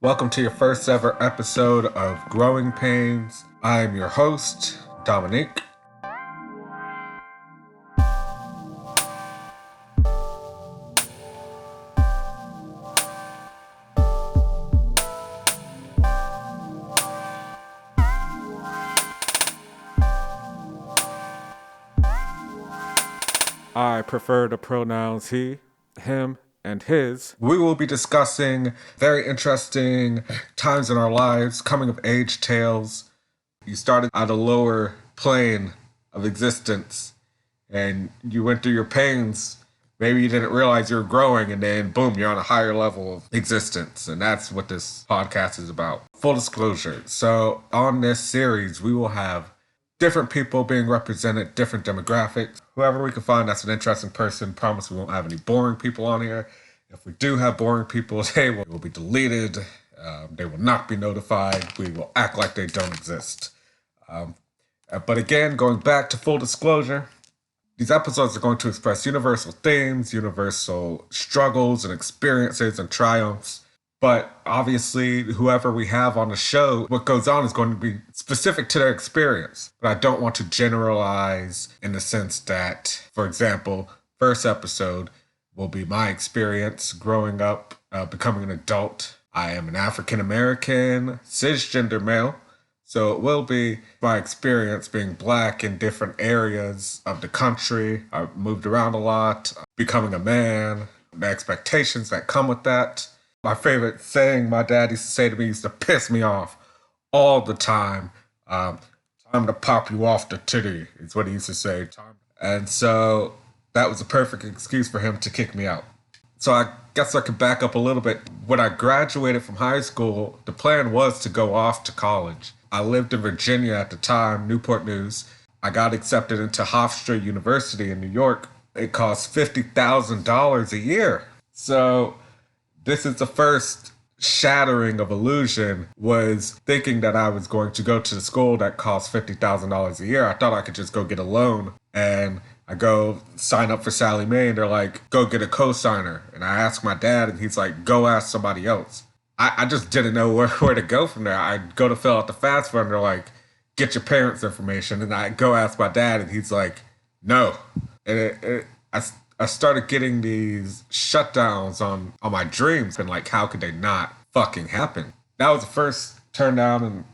Welcome to your first ever episode of Growing Pains. I am your host, Dominique. I prefer the pronouns he, him, and his. We will be discussing very interesting times in our lives, coming of age tales. You started at a lower plane of existence and you went through your pains. Maybe you didn't realize you were growing, and then boom, you're on a higher level of existence. And that's what this podcast is about. Full disclosure. So, on this series, we will have different people being represented, different demographics. Whoever we can find that's an interesting person. Promise we won't have any boring people on here. If we do have boring people, they will be deleted. They will not be notified. We will act like they don't exist. But again, going back to full disclosure, these episodes are going to express universal themes, universal struggles and experiences and triumphs. But obviously, whoever we have on the show, what goes on is going to be specific to their experience. But I don't want to generalize in the sense that, for example, first episode will be my experience growing up, becoming an adult. I am an African American, cisgender male. So it will be my experience being black in different areas of the country. I've moved around a lot, becoming a man, the expectations that come with that. My favorite saying my dad used to say to me used to piss me off all the time. Time to pop you off the titty is what he used to say. And so that was a perfect excuse for him to kick me out. So I guess I could back up a little bit. When I graduated from high school, the plan was to go off to college. I lived in Virginia at the time, Newport News. I got accepted into Hofstra University in New York. It cost $50,000 a year. So this is the first shattering of illusion, was thinking that I was going to go to the school that cost $50,000 a year. I thought I could just go get a loan, and I go sign up for Sallie Mae, and they're like, go get a co-signer. And I ask my dad, and he's like, go ask somebody else. I just didn't know where to go from there. I go to fill out the FAFSA, and they're like, get your parents' information. And I go ask my dad, and he's like, no. And I started getting these shutdowns on my dreams, and like, how could they not fucking happen? That was the first turn down,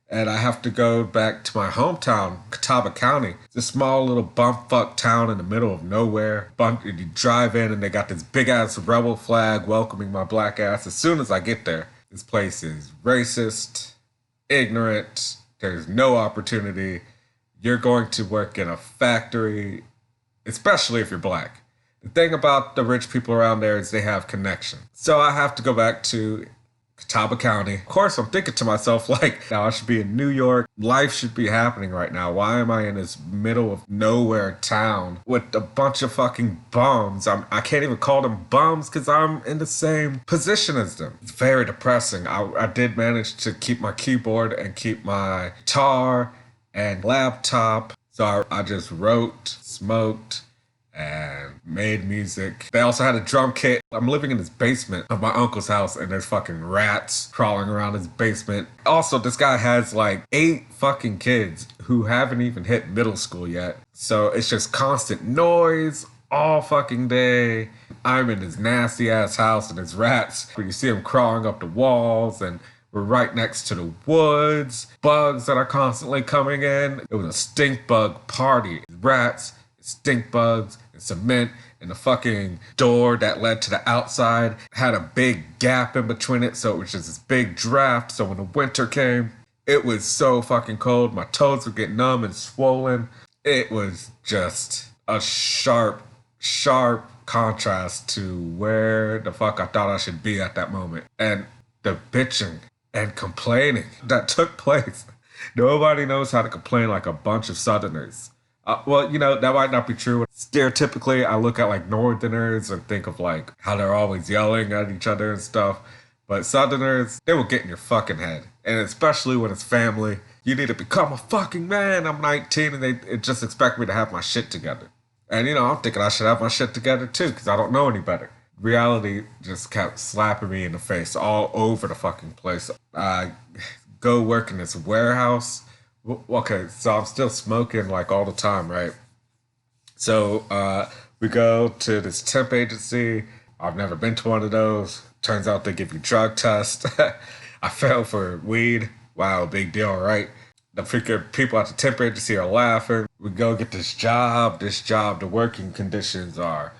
and I have to go back to my hometown, Catawba County. It's a small little bumfuck town in the middle of nowhere. You drive in and they got this big ass rebel flag welcoming my black ass. As soon as I get there, this place is racist, ignorant, there's no opportunity. You're going to work in a factory, especially if you're black. The thing about the rich people around there is they have connection. So I have to go back to Catawba County. Of course, I'm thinking to myself, like, now I should be in New York. Life should be happening right now. Why am I in this middle of nowhere town with a bunch of fucking bums? I can't even call them bums because I'm in the same position as them. It's very depressing. I did manage to keep my keyboard and keep my guitar and laptop. So I just wrote, smoked, and made music. They also had a drum kit. I'm living in this basement of my uncle's house, and there's fucking rats crawling around his basement. Also, this guy has like 8 fucking kids who haven't even hit middle school yet. So it's just constant noise all fucking day. I'm in this nasty ass house, and there's rats. You see them crawling up the walls, and we're right next to the woods. Bugs that are constantly coming in. It was a stink bug party. Rats, stink bugs, and cement, and the fucking door that led to the outside had a big gap in between it, so it was just this big draft. So when the winter came, it was so fucking cold. My toes would get numb and swollen. It was just a sharp contrast to where the fuck I thought I should be at that moment. And the bitching and complaining that took place. Nobody knows how to complain like a bunch of Southerners. Well, you know, that might not be true. Stereotypically, I look at like Northerners and think of like how they're always yelling at each other and stuff. But Southerners, they will get in your fucking head. And especially when it's family, you need to become a fucking man. I'm 19 and they just expect me to have my shit together. And, you know, I'm thinking I should have my shit together too because I don't know any better. Reality just kept slapping me in the face all over the fucking place. I go work in this warehouse. Okay, so I'm still smoking like all the time, right? So we go to this temp agency. I've never been to one of those. Turns out they give you drug tests. I failed for weed. Wow, big deal, right? The freaking people at the temp agency are laughing. We go get this job. This job, the working conditions are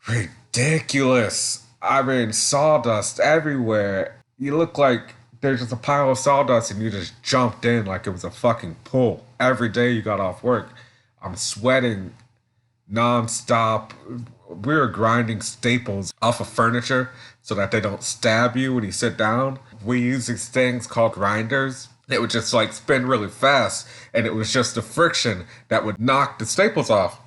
ridiculous. I mean, sawdust everywhere. You look like there's just a pile of sawdust and you just jumped in like it was a fucking pool. Every day you got off work, I'm sweating nonstop. We were grinding staples off of furniture so that they don't stab you when you sit down. We use these things called grinders. It would just like spin really fast, and it was just the friction that would knock the staples off.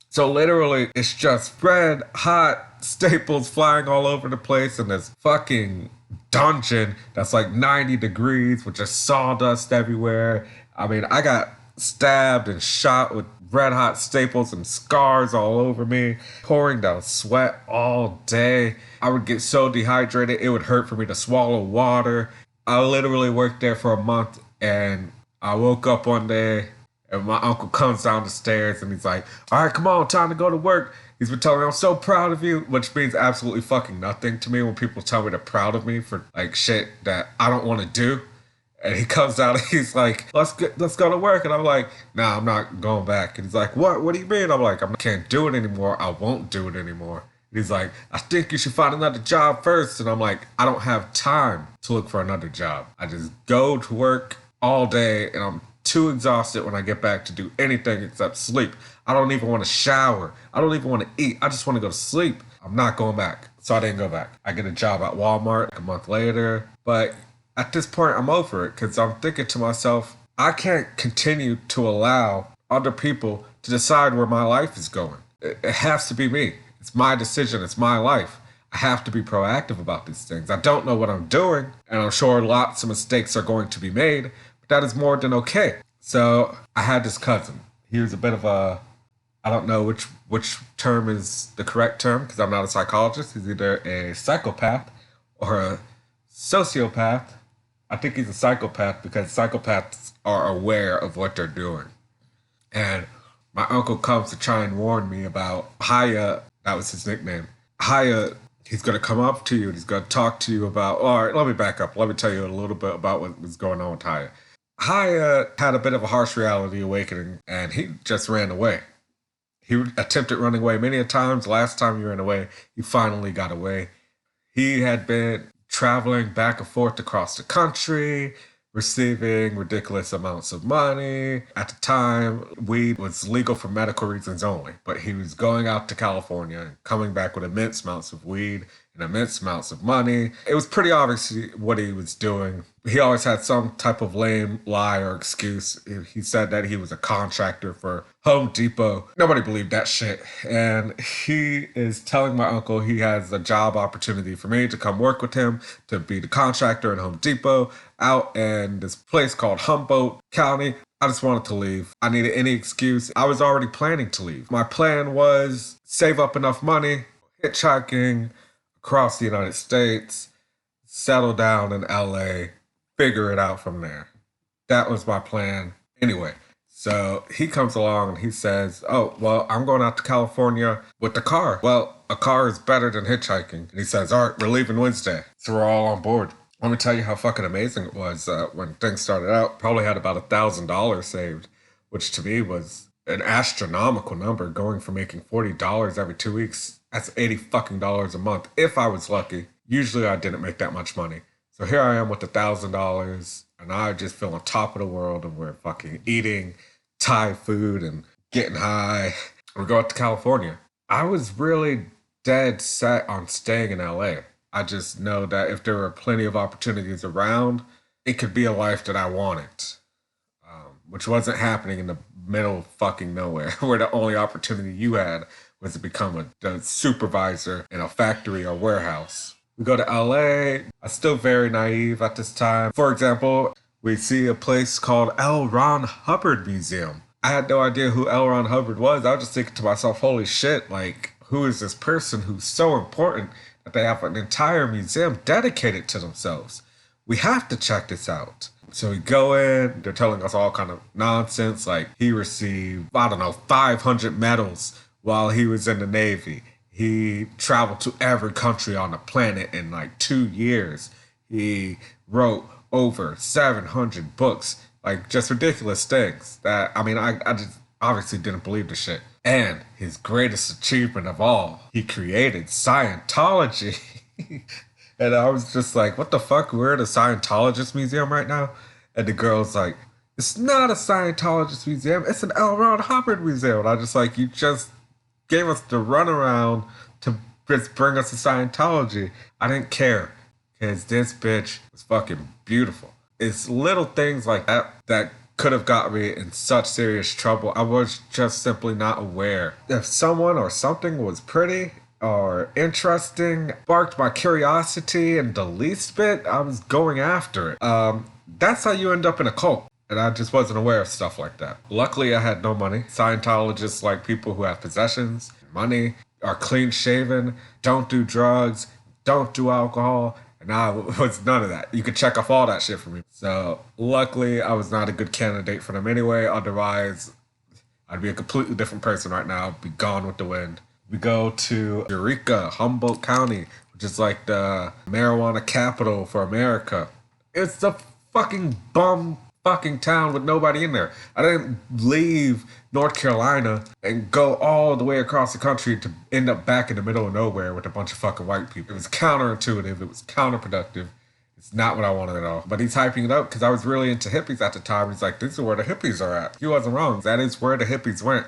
So literally, it's just red hot staples flying all over the place in this fucking dungeon that's like 90 degrees with just sawdust everywhere. I mean, I got stabbed and shot with red hot staples and scars all over me, pouring down sweat all day. I would get so dehydrated, it would hurt for me to swallow water. I literally worked there for a month, and I woke up one day and my uncle comes down the stairs and he's like, all right, come on, time to go to work. He's been telling me I'm so proud of you, which means absolutely fucking nothing to me when people tell me they're proud of me for like shit that I don't want to do. And he comes out and he's like, let's go to work. And I'm like, nah, I'm not going back. And he's like, what? What do you mean? I'm like, I can't do it anymore. I won't do it anymore. And he's like, I think you should find another job first. And I'm like, I don't have time to look for another job. I just go to work all day and I'm too exhausted when I get back to do anything except sleep. I don't even want to shower. I don't even want to eat. I just want to go to sleep. I'm not going back. So I didn't go back. I get a job at Walmart a month later. But at this point, I'm over it because I'm thinking to myself, I can't continue to allow other people to decide where my life is going. It has to be me. It's my decision. It's my life. I have to be proactive about these things. I don't know what I'm doing, and I'm sure lots of mistakes are going to be made, but that is more than okay. So I had this cousin. He was a bit of a, I don't know which term is the correct term because I'm not a psychologist. He's either a psychopath or a sociopath. I think he's a psychopath because psychopaths are aware of what they're doing. And my uncle comes to try and warn me about Haya. That was his nickname. Haya, he's going to come up to you and he's going to talk to you about, all right, let me back up. Let me tell you a little bit about what was going on with Haya. Haya had a bit of a harsh reality awakening and he just ran away. He attempted running away many a times. Last time he ran away, he finally got away. He had been traveling back and forth across the country, receiving ridiculous amounts of money. At the time, weed was legal for medical reasons only, but he was going out to California and coming back with immense amounts of weed and immense amounts of money. It was pretty obvious what he was doing. He always had some type of lame lie or excuse. He said that he was a contractor for Home Depot. Nobody believed that shit. And he is telling my uncle he has a job opportunity for me to come work with him to be the contractor at Home Depot out in this place called Humboldt County. I just wanted to leave. I needed any excuse. I was already planning to leave. My plan was save up enough money, hitchhiking across the United States, settle down in LA, figure it out from there. That was my plan. Anyway, so he comes along and he says, oh, well, I'm going out to California with the car. Well, a car is better than hitchhiking. And he says, all right, we're leaving Wednesday. So we're all on board. Let me tell you how fucking amazing it was when things started out. Probably had about $1,000 saved, which to me was an astronomical number, going from making $40 every 2 weeks. That's $80 fucking dollars a month if I was lucky. Usually I didn't make that much money. So here I am with $1,000 and I just feel on top of the world and we're fucking eating Thai food and getting high. We go out to California. I was really dead set on staying in LA. I just know that if there were plenty of opportunities around, it could be a life that I wanted. Which wasn't happening in the middle of fucking nowhere, where the only opportunity you had was to become a supervisor in a factory or warehouse. We go to LA. I'm still very naive at this time. For example, we see a place called L. Ron Hubbard Museum. I had no idea who L. Ron Hubbard was. I was just thinking to myself, holy shit, like, who is this person who's so important that they have an entire museum dedicated to themselves? We have to check this out. So we go in, they're telling us all kind of nonsense, like he received, I don't know, 500 medals while he was in the Navy. He traveled to every country on the planet in like 2 years. He wrote over 700 books, like just ridiculous things that, I mean, I just obviously didn't believe the shit. And his greatest achievement of all, he created Scientology. And I was just like, what the fuck? We're at a Scientologist museum right now? And the girl's like, it's not a Scientologist museum. It's an L. Ron Hubbard museum. And I just like, you just gave us the runaround to just bring us to Scientology. I didn't care because this bitch was fucking beautiful. It's little things like that that could have got me in such serious trouble. I was just simply not aware. If someone or something was pretty or interesting, sparked my curiosity in the least bit, I was going after it. That's how you end up in a cult. And I just wasn't aware of stuff like that. Luckily, I had no money. Scientologists, like people who have possessions, money, are clean shaven, don't do drugs, don't do alcohol. And I was none of that. You could check off all that shit for me. So luckily, I was not a good candidate for them anyway. Otherwise, I'd be a completely different person right now. I'd be gone with the wind. We go to Eureka, Humboldt County, which is like the marijuana capital for America. It's the fucking bum fucking town with nobody in there. I didn't leave North Carolina and go all the way across the country to end up back in the middle of nowhere with a bunch of fucking white people. It was counterintuitive. It was counterproductive. It's not what I wanted at all. But he's hyping it up because I was really into hippies at the time. He's like, this is where the hippies are at. He wasn't wrong. That is where the hippies went.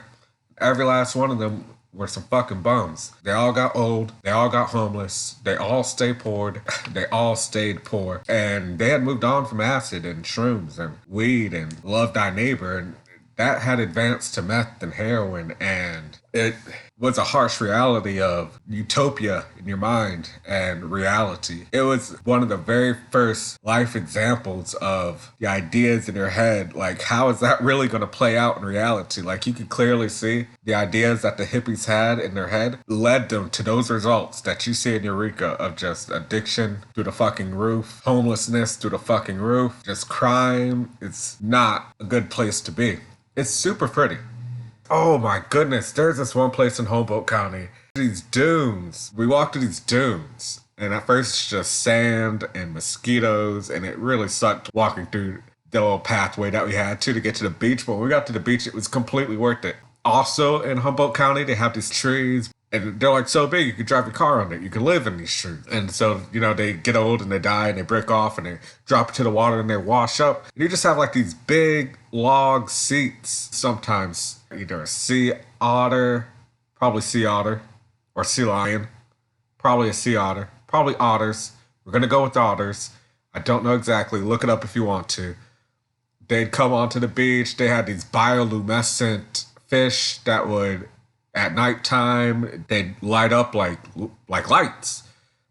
Every last one of them were some fucking bums. They all got old. They all got homeless. They all stayed poor. They all stayed poor. And they had moved on from acid and shrooms and weed and love thy neighbor. And that had advanced to meth and heroin. And it was a harsh reality of utopia in your mind and reality. It was one of the very first life examples of the ideas in your head. Like, how is that really going to play out in reality? Like, you could clearly see the ideas that the hippies had in their head led them to those results that you see in Eureka of just addiction through the fucking roof, homelessness through the fucking roof, just crime. It's not a good place to be. It's super pretty. Oh my goodness, there's this one place in Humboldt County. These dunes. We walked to these dunes. And at first it's just sand and mosquitoes. And it really sucked walking through the little pathway that we had to get to the beach. But when we got to the beach, it was completely worth it. Also in Humboldt County, they have these trees. And they're like so big, you could drive your car on it. You can live in these trees. And so, you know, they get old and they die and they break off and they drop into the water and they wash up. And you just have like these big log seats. Sometimes either a sea otter, probably sea otter, or sea lion. Probably a sea otter. Probably otters. We're going to go with otters. I don't know exactly. Look it up if you want to. They'd come onto the beach. They had these bioluminescent fish that would, at nighttime, they'd light up like lights.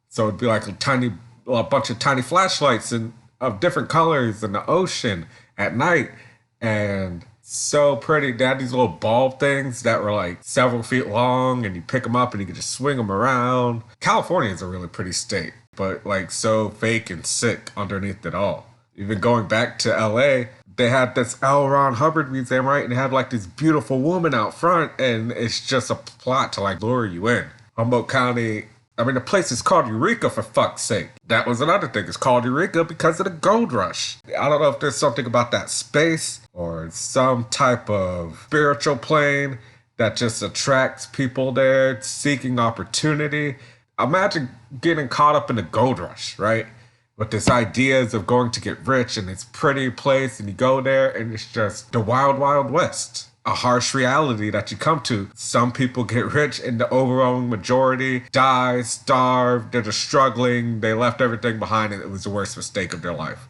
So it'd be like a bunch of tiny flashlights of different colors in the ocean at night. And so pretty. They had these little ball things that were like several feet long, and you pick them up and you could just swing them around. California is a really pretty state, but like so fake and sick underneath it all. Even going back to LA, they had this L. Ron Hubbard museum, right? And they had like this beautiful woman out front, and it's just a plot to like lure you in. Humboldt County, I mean, the place is called Eureka, for fuck's sake. That was another thing. It's called Eureka because of the gold rush. I don't know if there's something about that space or some type of spiritual plane that just attracts people there seeking opportunity. Imagine getting caught up in the gold rush, right? With this ideas of going to get rich in this pretty place, and you go there and it's just the wild, wild west. A harsh reality that you come to. Some people get rich and the overwhelming majority die, starve, they're just struggling, they left everything behind and it was the worst mistake of their life.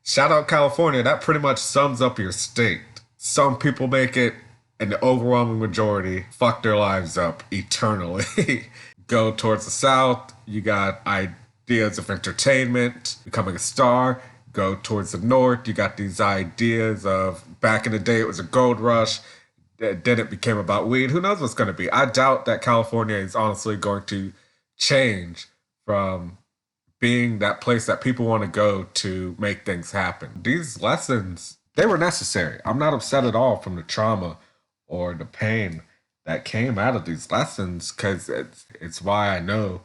Shout out California, that pretty much sums up your state. Some people make it and the overwhelming majority fuck their lives up eternally. Go towards the south, you got ideas of entertainment, becoming a star. Go towards the north, you got these ideas of back in the day it was a gold rush. then it became about weed. Who knows what's going to be? I doubt that California is honestly going to change from being that place that people want to go to make things happen. These lessons, they were necessary. I'm not upset at all from the trauma or the pain that came out of these lessons, because it's why I know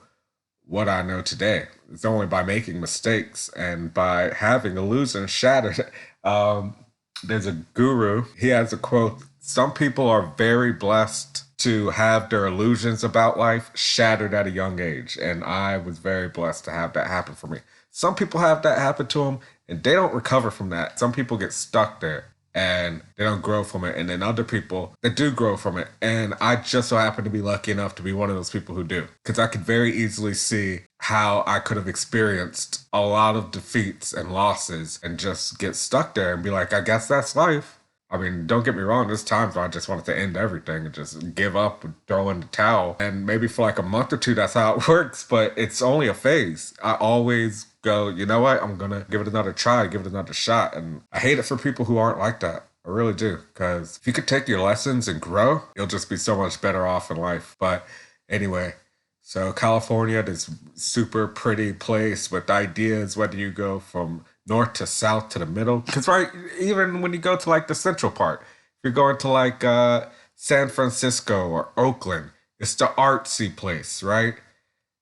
what I know today. It's only by making mistakes and by having illusions shattered. There's a guru, he has a quote: some people are very blessed to have their illusions about life shattered at a young age. And I was very blessed to have that happen for me. Some people have that happen to them and they don't recover from that. Some people get stuck there and they don't grow from it. And then other people that do grow from it. And I just so happen to be lucky enough to be one of those people who do. Because I could very easily see how I could have experienced a lot of defeats and losses and just get stuck there and be like, I guess that's life. I mean, don't get me wrong, there's times where I just wanted to end everything and just give up and throw in the towel. And maybe for like a month or two, that's how it works, but it's only a phase. I always go, you know what, I'm gonna give it another try, give it another shot. And I hate it for people who aren't like that. I really do. Because if you could take your lessons and grow, you'll just be so much better off in life. But anyway, so California, this super pretty place with ideas, whether you go from north to south to the middle. Because right, even when you go to like the central part, if you're going to like San Francisco or Oakland, it's the artsy place, right?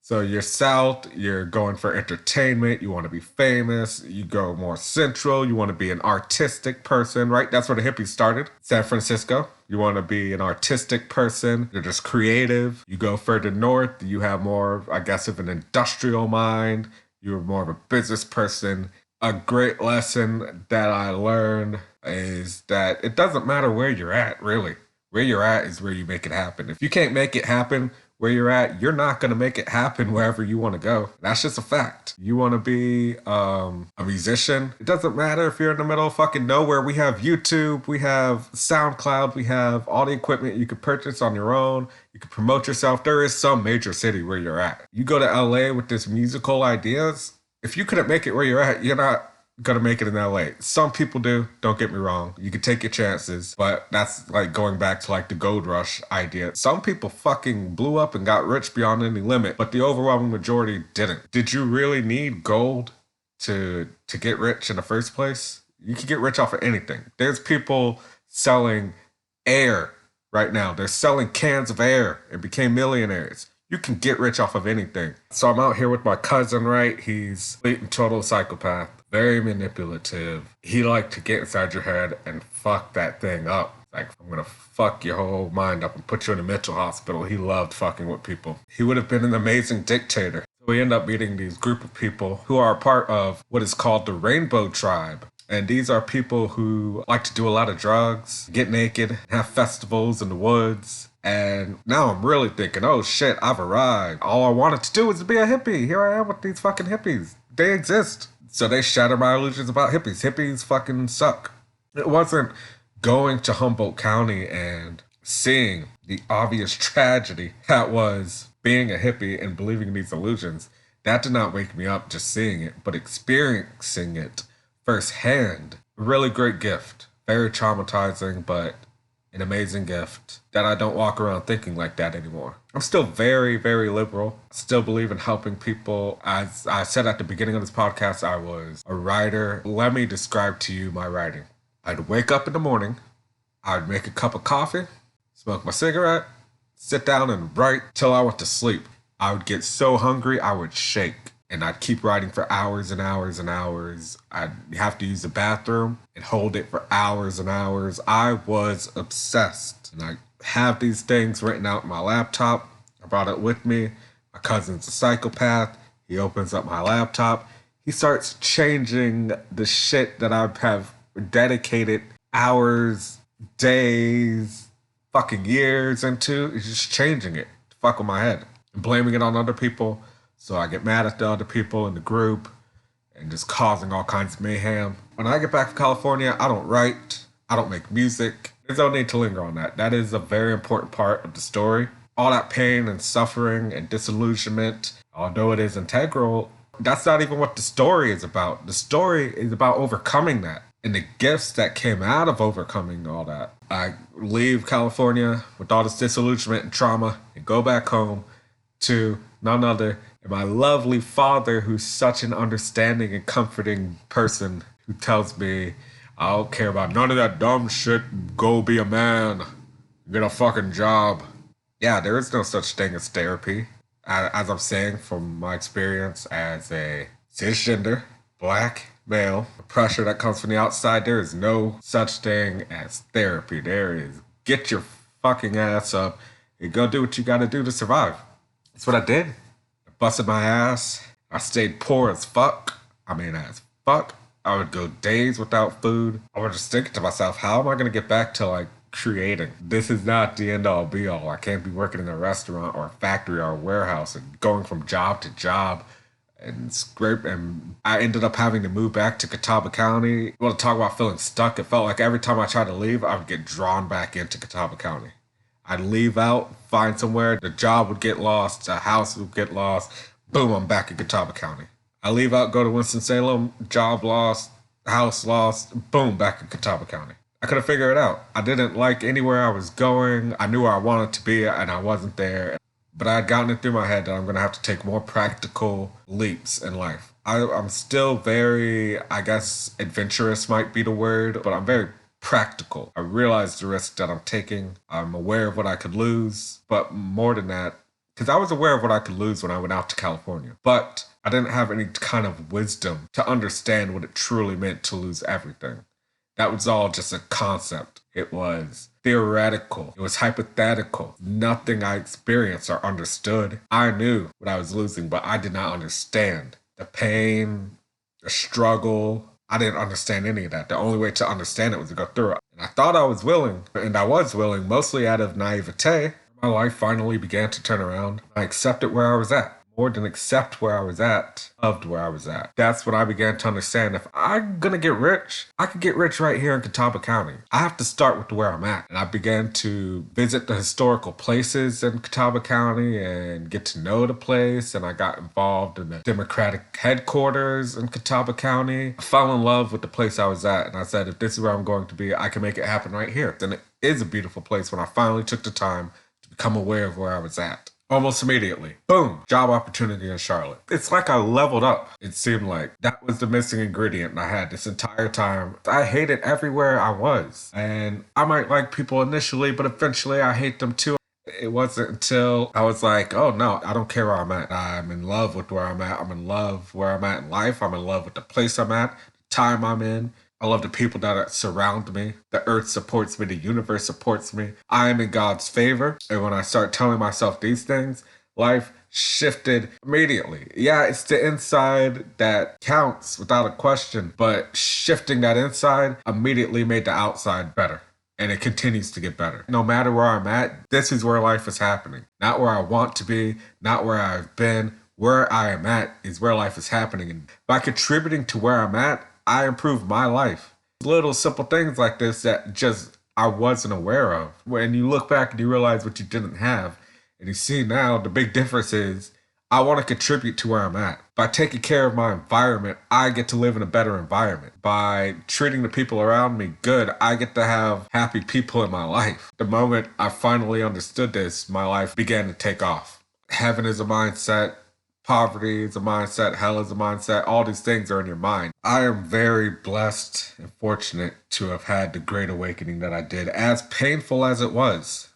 So you're south, you're going for entertainment, you want to be famous, you go more central, you want to be an artistic person, right? That's where the hippies started, San Francisco. You want to be an artistic person, you're just creative. You go further north, you have more, I guess, of an industrial mind, you're more of a business person. A great lesson that I learned is that it doesn't matter where you're at, really. Where you're at is where you make it happen. If you can't make it happen where you're at, you're not going to make it happen wherever you want to go. That's just a fact. You want to be a musician? It doesn't matter if you're in the middle of fucking nowhere. We have YouTube, we have SoundCloud, we have all the equipment you could purchase on your own. You can promote yourself. There is some major city where you're at. You go to LA with this musical ideas, if you couldn't make it where you're at, you're not gonna make it in LA. Some people do, don't get me wrong. You can take your chances, but that's like going back to like the gold rush idea. Some people fucking blew up and got rich beyond any limit, but the overwhelming majority didn't. Did you really need gold to get rich in the first place? You can get rich off of anything. There's people selling air right now. They're selling cans of air and became millionaires. You can get rich off of anything. So I'm out here with my cousin, right? He's a total psychopath, very manipulative. He liked to get inside your head and fuck that thing up. Like, I'm gonna fuck your whole mind up and put you in a mental hospital. He loved fucking with people. He would have been an amazing dictator. So we end up meeting these group of people who are a part of what is called the Rainbow Tribe. And these are people who like to do a lot of drugs, get naked, have festivals in the woods. And now I'm really thinking, oh shit, I've arrived. All I wanted to do was be a hippie. Here I am with these fucking hippies. They exist. So they shatter my illusions about hippies. Hippies fucking suck. It wasn't going to Humboldt County and seeing the obvious tragedy that was being a hippie and believing in these illusions. That did not wake me up just seeing it, but experiencing it firsthand. A really great gift. Very traumatizing, but an amazing gift that I don't walk around thinking like that anymore. I'm still very, very liberal. Still believe in helping people. As I said at the beginning of this podcast, I was a writer. Let me describe to you my writing. I'd wake up in the morning. I'd make a cup of coffee, smoke my cigarette, sit down and write till I went to sleep. I would get so hungry, I would shake. And I'd keep writing for hours and hours and hours. I'd have to use the bathroom and hold it for hours and hours. I was obsessed. And I have these things written out on my laptop. I brought it with me. My cousin's a psychopath. He opens up my laptop. He starts changing the shit that I have dedicated hours, days, fucking years into. He's just changing it to fuck with my head and blaming it on other people. So I get mad at the other people in the group and just causing all kinds of mayhem. When I get back to California, I don't write. I don't make music. There's no need to linger on that. That is a very important part of the story. All that pain and suffering and disillusionment, although it is integral, that's not even what the story is about. The story is about overcoming that. and the gifts that came out of overcoming all that. I leave California with all this disillusionment and trauma and go back home to none other than my lovely father, who's such an understanding and comforting person, who tells me, I don't care about none of that dumb shit. Go be a man. Get a fucking job. Yeah, there is no such thing as therapy. As I'm saying from my experience as a cisgender, black male, the pressure that comes from the outside, there is no such thing as therapy. There is get your fucking ass up and go do what you gotta do to survive. That's what I did. I busted my ass. I stayed poor as fuck. As fuck. I would go days without food. I would just think to myself, how am I gonna get back to like creating? This is not the end all be all. I can't be working in a restaurant or a factory or a warehouse and going from job to job and scrape. And I ended up having to move back to Catawba County. Well, to talk about feeling stuck, it felt like every time I tried to leave, I would get drawn back into Catawba County. I'd leave out, find somewhere, the job would get lost, the house would get lost. Boom, I'm back in Catawba County. I leave out, go to Winston-Salem, job lost, house lost, boom, back in Catawba County. I couldn't figure it out. I didn't like anywhere I was going. I knew where I wanted to be and I wasn't there. But I had gotten it through my head that I'm going to have to take more practical leaps in life. I'm still very, I guess, adventurous might be the word, but I'm very practical. I realize the risk that I'm taking. I'm aware of what I could lose, but more than that, because I was aware of what I could lose when I went out to California, but I didn't have any kind of wisdom to understand what it truly meant to lose everything. That was all just a concept. It was theoretical. It was hypothetical. Nothing I experienced or understood. I knew what I was losing, but I did not understand the pain, the struggle. I didn't understand any of that. The only way to understand it was to go through it. And I thought I was willing, and I was willing, mostly out of naivete. My life finally began to turn around. I accepted where I was at. More than accept where I was at, loved where I was at. That's when I began to understand, if I'm gonna get rich, I could get rich right here in Catawba County. I have to start with where I'm at. And I began to visit the historical places in Catawba County and get to know the place. And I got involved in the Democratic headquarters in Catawba County. I fell in love with the place I was at. And I said, if this is where I'm going to be, I can make it happen right here. And it is a beautiful place when I finally took the time to become aware of where I was at. Almost immediately, boom, job opportunity in Charlotte. It's like I leveled up. It seemed like that was the missing ingredient I had this entire time. I hated everywhere I was. And I might like people initially, but eventually I hate them too. It wasn't until I was like, oh no, I don't care where I'm at. I'm in love with where I'm at. I'm in love where I'm at in life. I'm in love with the place I'm at, the time I'm in. I love the people that surround me. The earth supports me. The universe supports me. I am in God's favor. And when I start telling myself these things, life shifted immediately. Yeah, it's the inside that counts without a question, but shifting that inside immediately made the outside better. And it continues to get better. No matter where I'm at, this is where life is happening. Not where I want to be, not where I've been. Where I am at is where life is happening. And by contributing to where I'm at, I improved my life. Little simple things like this that just I wasn't aware of. When you look back and you realize what you didn't have, and you see now the big difference is I want to contribute to where I'm at. By taking care of my environment, I get to live in a better environment. By treating the people around me good, I get to have happy people in my life. The moment I finally understood this, my life began to take off. Heaven is a mindset. Poverty is a mindset, hell is a mindset, all these things are in your mind. I am very blessed and fortunate to have had the great awakening that I did, as painful as it was.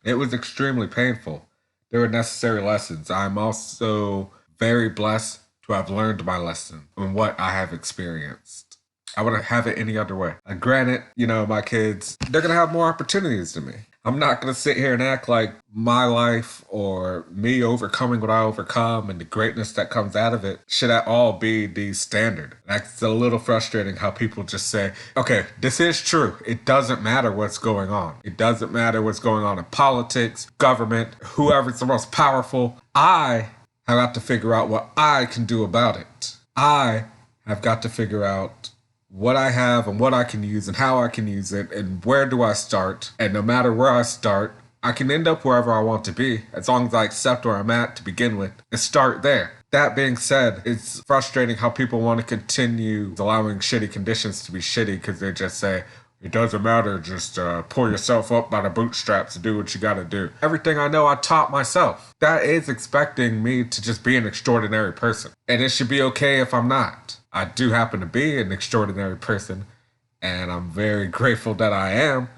It was extremely painful. There were necessary lessons. I'm also very blessed to have learned my lesson and what I have experienced. I wouldn't have it any other way. Granted, my kids, they're going to have more opportunities than me. I'm not going to sit here and act like my life or me overcoming what I overcome and the greatness that comes out of it should at all be the standard. That's a little frustrating how people just say, okay, this is true. It doesn't matter what's going on. It doesn't matter what's going on in politics, government, whoever's the most powerful. I have got to figure out what I can do about it. I have got to figure out what I have and what I can use and how I can use it and where do I start. And no matter where I start, I can end up wherever I want to be as long as I accept where I'm at to begin with and start there. That being said, it's frustrating how people want to continue allowing shitty conditions to be shitty because they just say, it doesn't matter, just pull yourself up by the bootstraps and do what you gotta do. Everything I know, I taught myself. That is expecting me to just be an extraordinary person. And it should be okay if I'm not. I do happen to be an extraordinary person, and I'm very grateful that I am.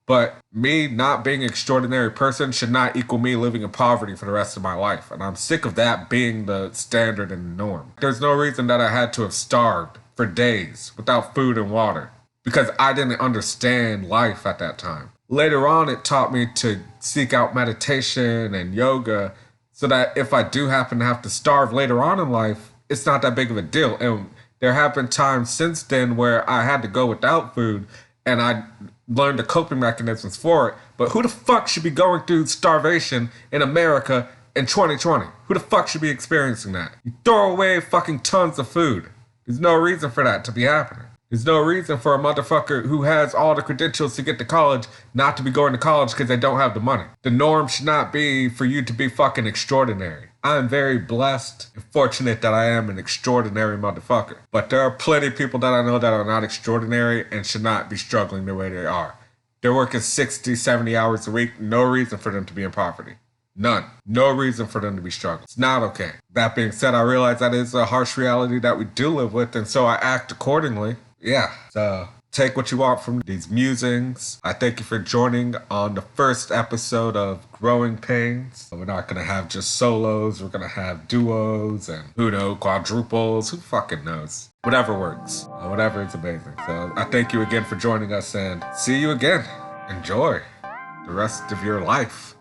But me not being an extraordinary person should not equal me living in poverty for the rest of my life. And I'm sick of that being the standard and the norm. There's no reason that I had to have starved for days without food and water because I didn't understand life at that time. Later on, it taught me to seek out meditation and yoga so that if I do happen to have to starve later on in life, it's not that big of a deal. And there have been times since then where I had to go without food and I learned the coping mechanisms for it. But who the fuck should be going through starvation in America in 2020? Who the fuck should be experiencing that? You throw away fucking tons of food. There's no reason for that to be happening. There's no reason for a motherfucker who has all the credentials to get to college not to be going to college because they don't have the money. The norm should not be for you to be fucking extraordinary. I am very blessed and fortunate that I am an extraordinary motherfucker. But there are plenty of people that I know that are not extraordinary and should not be struggling the way they are. They're working 60, 70 hours a week. No reason for them to be in poverty. None. No reason for them to be struggling. It's not okay. That being said, I realize that is a harsh reality that we do live with, and so I act accordingly. Yeah, so take what you want from these musings. I thank you for joining on the first episode of Growing Pains. We're not going to have just solos. We're going to have duos and, who knows, quadruples. Who fucking knows? Whatever works. Whatever is amazing. So I thank you again for joining us and see you again. Enjoy the rest of your life.